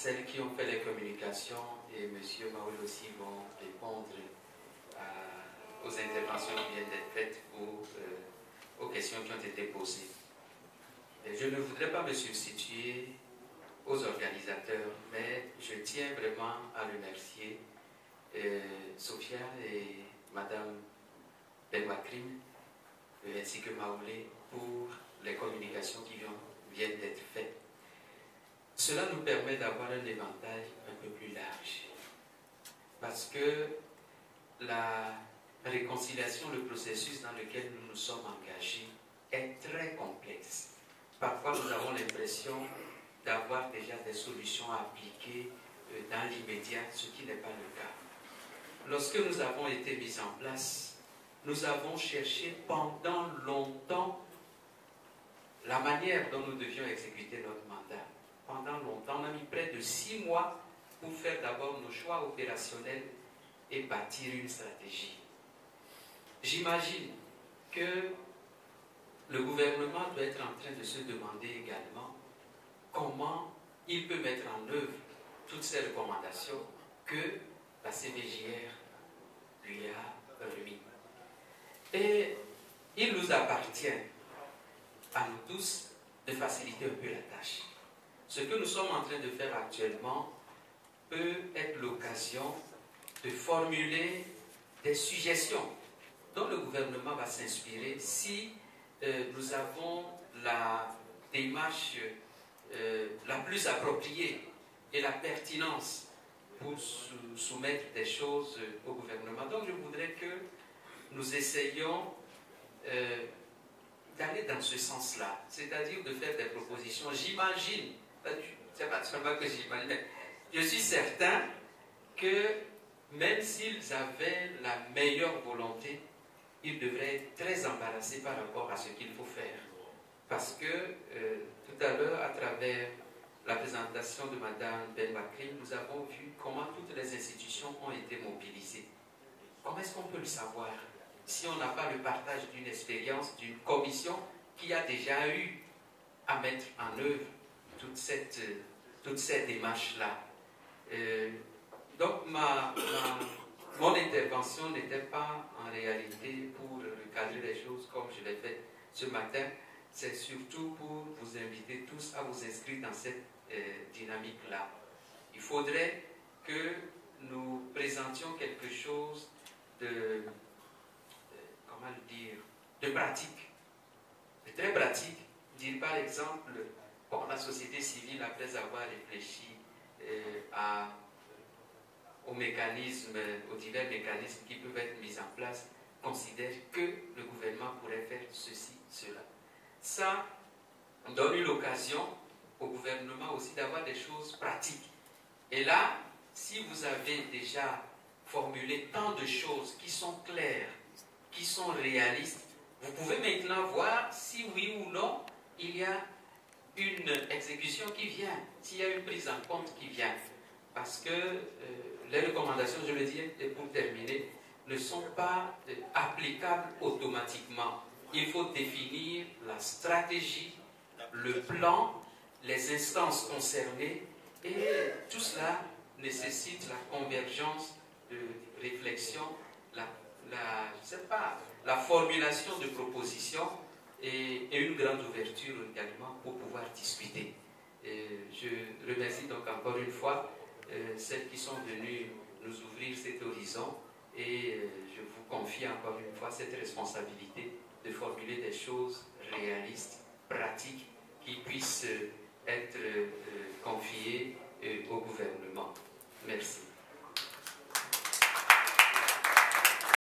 celles qui ont fait les communications et M. Maoul aussi vont répondre aux interventions qui viennent d'être faites ou aux questions qui ont été posées. Et je ne voudrais pas me substituer aux organisateurs, mais je tiens vraiment à remercier Sophia et Madame Benwakrim ainsi que Maoulé pour les communications qui viennent d'être faites. Cela nous permet d'avoir un éventail un peu plus large. Parce que la réconciliation, le processus dans lequel nous nous sommes engagés est très complexe. Parfois, nous avons l'impression d'avoir déjà des solutions à appliquer dans l'immédiat, ce qui n'est pas le cas. Lorsque nous avons été mis en place, nous avons cherché pendant longtemps la manière dont nous devions exécuter notre mandat. Pendant longtemps, on a mis près de 6 mois pour faire d'abord nos choix opérationnels et bâtir une stratégie. J'imagine que le gouvernement doit être en train de se demander également comment il peut mettre en œuvre toutes ces recommandations que la CBJR lui a remis. Et il nous appartient à nous tous de faciliter un peu la tâche. Ce que nous sommes en train de faire actuellement peut être l'occasion de formuler des suggestions dont le gouvernement va s'inspirer si nous avons la démarche la plus appropriée et la pertinence pour soumettre des choses au gouvernement. Donc je voudrais que nous essayions d'aller dans ce sens-là, c'est-à-dire de faire des propositions. J'imagine, c'est pas seulement que j'imagine, mais je suis certain que même s'ils avaient la meilleure volonté, ils devraient être très embarrassés par rapport à ce qu'il faut faire. Parce que tout à l'heure, à travers la présentation de Mme Benwakrim, nous avons vu comment toutes les institutions ont été mobilisées. Comment est-ce qu'on peut le savoir si on n'a pas le partage d'une expérience, d'une commission qui a déjà eu à mettre en œuvre toute cette démarche-là? Donc mon intervention n'était pas en réalité pour recadrer les choses comme je l'ai fait ce matin. C'est surtout pour vous inviter tous à vous inscrire dans cette dynamique-là. Il faudrait que nous présentions quelque chose de comment le dire, de pratique, de très pratique. Dire par exemple, pour la société civile, après avoir réfléchi aux mécanismes, aux divers mécanismes qui peuvent être mis en place, considère que le gouvernement pourrait faire ceci, cela. Ça donne une occasion au gouvernement aussi d'avoir des choses pratiques. Et là, si vous avez déjà formulé tant de choses qui sont claires, qui sont réalistes, vous pouvez maintenant voir si oui ou non il y a une exécution qui vient, s'il y a une prise en compte qui vient. Parce que les recommandations, je le dis et pour terminer, ne sont pas applicables automatiquement. Il faut définir la stratégie, le plan, les instances concernées, et tout cela nécessite la convergence de réflexion, la formulation de propositions et une grande ouverture également pour pouvoir discuter. Je remercie donc encore une fois celles qui sont venues nous ouvrir cet horizon et je vous confie encore une fois cette responsabilité de formuler des choses réalistes, pratiques, qui puissent être confiées